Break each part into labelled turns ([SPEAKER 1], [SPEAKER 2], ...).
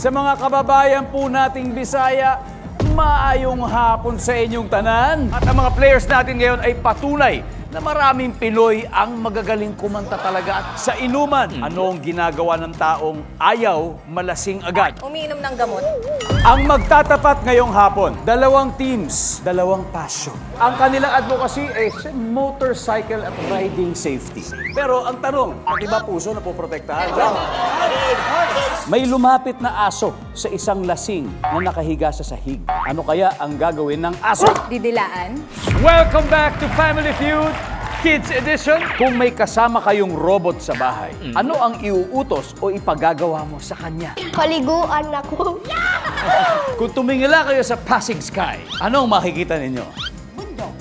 [SPEAKER 1] Sa mga kababayan po nating Bisaya, maayong hapon sa inyong tanan. At ang mga players natin ngayon ay patunay na maraming Pinoy ang magagaling kumanta talaga. At sa inuman, anong ginagawa ng taong ayaw malasing agad?
[SPEAKER 2] Umiinom ng gamot.
[SPEAKER 1] Ang magtatapat ngayong hapon, dalawang teams, dalawang passion. Ang kanilang advocacy ay motorcycle at riding safety. Pero ang tanong, pati ba puso na poprotektahan? May lumapit na aso sa isang lasing na nakahiga sa sahig. Ano kaya ang gagawin ng aso?
[SPEAKER 2] Didilaan.
[SPEAKER 1] Welcome back to Family Feud Kids Edition. Kung may kasama kayong robot sa bahay, ano ang iuutos o ipagagawa mo sa kanya?
[SPEAKER 3] Paliguan ako.
[SPEAKER 1] Kung tumingala kayo sa Pasig Sky, ano ang makikita ninyo?
[SPEAKER 3] Bundok.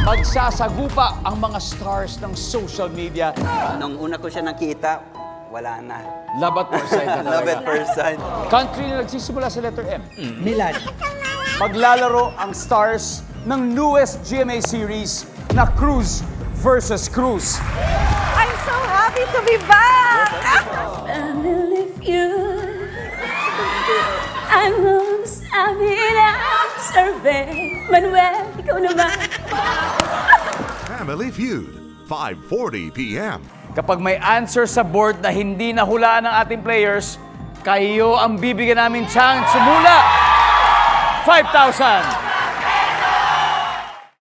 [SPEAKER 1] Magsasagupa ang mga stars ng social media.
[SPEAKER 4] Nung una ko siya nakita, wala na.
[SPEAKER 1] Love at first sight na
[SPEAKER 4] Love
[SPEAKER 1] talaga.
[SPEAKER 4] at first sight.
[SPEAKER 1] Country na nagsisimula sa letter M.
[SPEAKER 5] Milan.
[SPEAKER 1] Maglalaro ang stars ng newest GMA series na Cruz versus Cruz.
[SPEAKER 2] I'm so happy to be back!
[SPEAKER 6] Family Feud. I'm sabi na survey. Manuel, ikaw naman.
[SPEAKER 7] Family Feud, 5:40 p.m.
[SPEAKER 1] Kapag may answer sa board na hindi nahulaan ng ating players, kayo ang bibigyan namin chance sumula. 5,000!